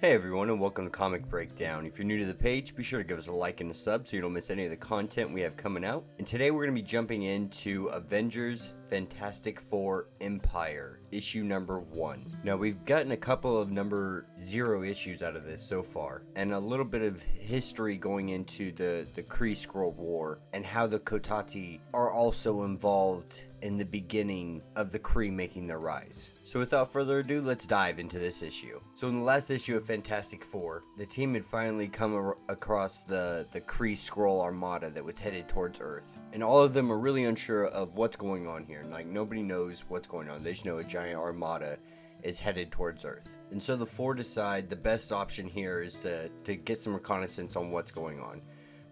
Hey everyone, and welcome to Comic Breakdown. If you're new to the page, be sure to give us a like and a sub so you don't miss any of the content we have coming out. And today we're going to be jumping into Avengers Fantastic Four Empyre, issue number 1. Now, we've gotten a couple of number 0 issues out of this so far, and a little bit of history going into the Kree Skrull War, and how the Kotati are also involved in the beginning of the Kree making their rise. So without further ado, let's dive into this issue. So in the last issue of Fantastic Four, the team had finally come across the Kree Skrull armada that was headed towards Earth. And all of them are really unsure of what's going on here. Like, nobody knows what's going on. They just know a giant armada is headed towards Earth. And so the four decide the best option here is to get some reconnaissance on what's going on.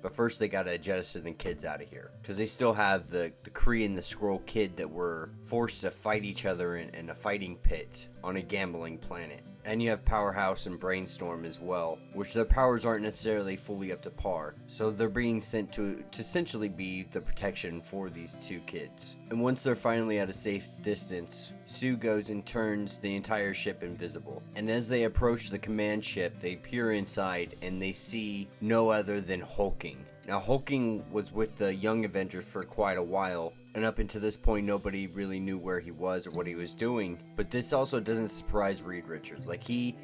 But first they gotta jettison the kids out of here, because they still have the Kree and the Skrull kid that were forced to fight each other in a fighting pit on a gambling planet. And you have Powerhouse and Brainstorm as well, which their powers aren't necessarily fully up to par, so they're being sent to essentially be the protection for these two kids. And once they're finally at a safe distance, Sue goes and turns the entire ship invisible. And as they approach the command ship, they peer inside and they see no other than Hulking. Now, Hulking was with the Young Avengers for quite a while, and up until this point, nobody really knew where he was or what he was doing. But this also doesn't surprise Reed Richards. Like, he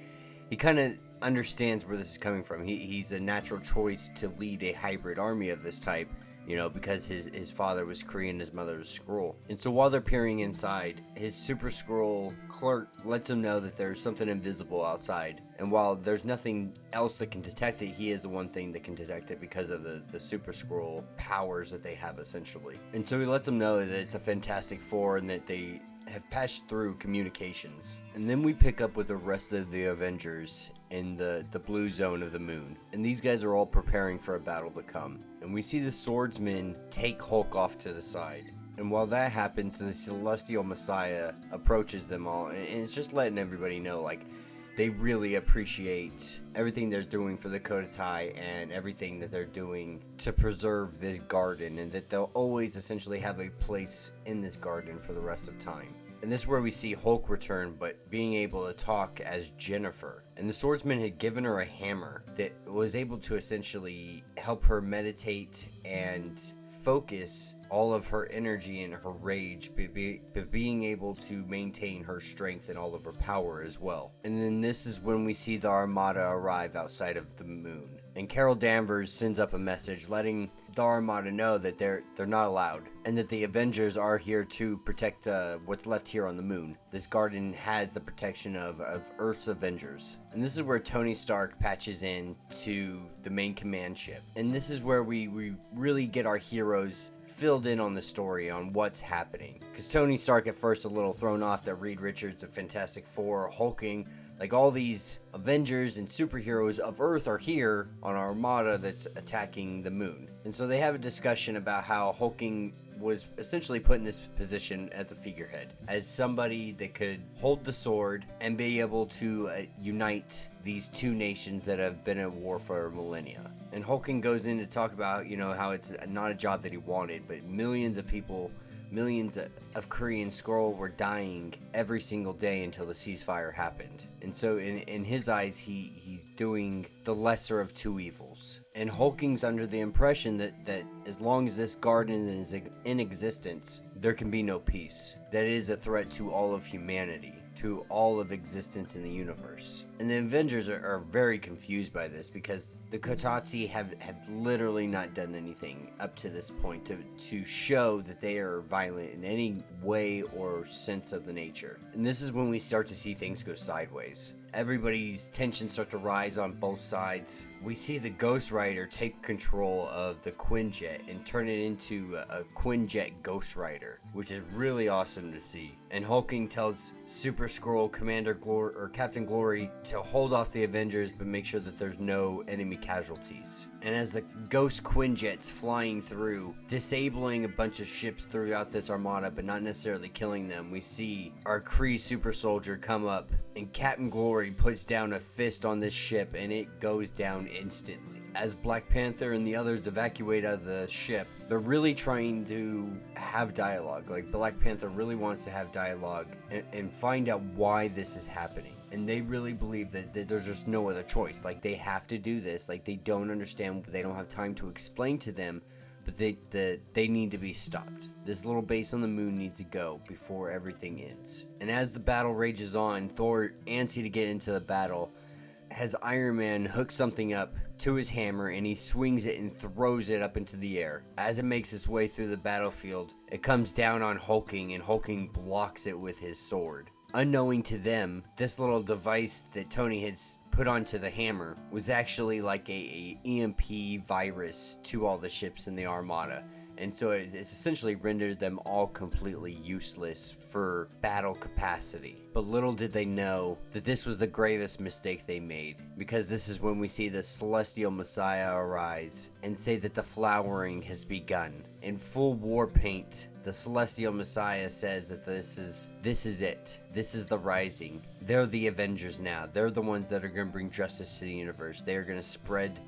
kind of understands where this is coming from. He's a natural choice to lead a hybrid army of this type, you know, because his father was Kree and his mother was Skrull. And so while they're peering inside, his Super Skrull clerk lets him know that there's something invisible outside. And while there's nothing else that can detect it, he is the one thing that can detect it because of the Super Skrull powers that they have, essentially. And so he lets them know that it's a Fantastic Four and that they have passed through communications. And then we pick up with the rest of the Avengers in the blue zone of the moon. And these guys are all preparing for a battle to come. And we see the swordsman take Hulk off to the side. And while that happens, the Celestial Messiah approaches them all. And it's just letting everybody know, like, they really appreciate everything they're doing for the Kotati and everything that they're doing to preserve this garden, and that they'll always essentially have a place in this garden for the rest of time. And this is where we see Hulk return, but being able to talk as Jennifer. And the swordsman had given her a hammer that was able to essentially help her meditate and focus all of her energy and her rage, but being able to maintain her strength and all of her power as well. And then this is when we see the Armada arrive outside of the moon. And Carol Danvers sends up a message letting the Armada know that they're not allowed, and that the Avengers are here to protect what's left here on the moon. This garden has the protection of Earth's Avengers. And this is where Tony Stark patches in to the main command ship. And this is where we really get our heroes filled in on the story on what's happening. Because Tony Stark at first a little thrown off that Reed Richards of Fantastic Four, Hulking, like all these Avengers and superheroes of Earth are here on our armada that's attacking the moon. And so they have a discussion about how Hulking was essentially put in this position as a figurehead, as somebody that could hold the sword and be able to unite these two nations that have been at war for millennia. And Hulking goes in to talk about, you know, how it's not a job that he wanted, but millions of people, millions of Kree and Skrull were dying every single day until the ceasefire happened. And so in his eyes, he's doing the lesser of two evils. And Hulking's under the impression that as long as this garden is in existence, there can be no peace. That it is a threat to all of humanity, to all of existence in the universe. And the Avengers are very confused by this, because the Kotati have literally not done anything up to this point to show that they are violent in any way or sense of the nature. And this is when we start to see things go sideways. Everybody's tensions start to rise on both sides. We see the Ghost Rider take control of the Quinjet and turn it into a Quinjet Ghost Rider, which is really awesome to see. And Hulking tells Super Skrull Captain Glory to hold off the Avengers, but make sure that there's no enemy casualties. And as the Ghost Quinjet's flying through, disabling a bunch of ships throughout this armada, but not necessarily killing them, we see our Kree super soldier come up, and Captain Glory puts down a fist on this ship, and it goes down instantly. As Black Panther and the others evacuate out of the ship, they're really trying to have dialogue. Like, Black Panther really wants to have dialogue and find out why this is happening. and they really believe that there's just no other choice. Like, they have to do this. Like, they don't understand, they don't have time to explain to them, but they need to be stopped. This little base on the moon needs to go before everything ends. And as the battle rages on, Thor, antsy to get into the battle, has Iron Man hook something up to his hammer, and he swings it and throws it up into the air. As it makes its way through the battlefield, it comes down on Hulking, and Hulking blocks it with his sword. Unknowing to them, this little device that Tony had put onto the hammer was actually like a EMP virus to all the ships in the Armada. And so it's essentially rendered them all completely useless for battle capacity. But little did they know that this was the gravest mistake they made, because this is when we see the Celestial Messiah arise and say that the flowering has begun. In full war paint, the Celestial Messiah says that this is it. This is the rising. They're the Avengers now. They're the ones that are going to bring justice to the universe. They are going to spread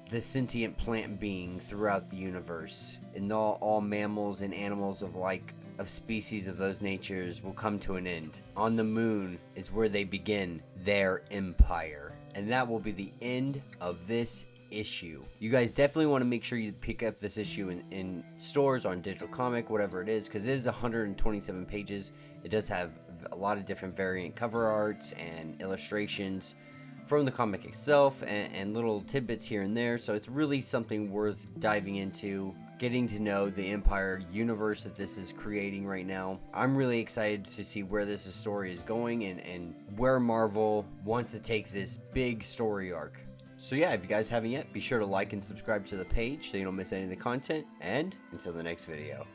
the sentient plant being throughout the universe. And all mammals and animals of species of those natures will come to an end. On the moon is where they begin their empire. And that will be the end of this issue. You guys definitely want to make sure you pick up this issue in stores, on digital comic, whatever it is, because it is 127 pages. It does have a lot of different variant cover arts and illustrations from the comic itself, and little tidbits here and there. So it's really something worth diving into, getting to know the Empyre universe that this is creating right now. I'm really excited to see where this story is going, and where Marvel wants to take this big story arc. So yeah, if you guys haven't yet, be sure to like and subscribe to the page so you don't miss any of the content, and until the next video.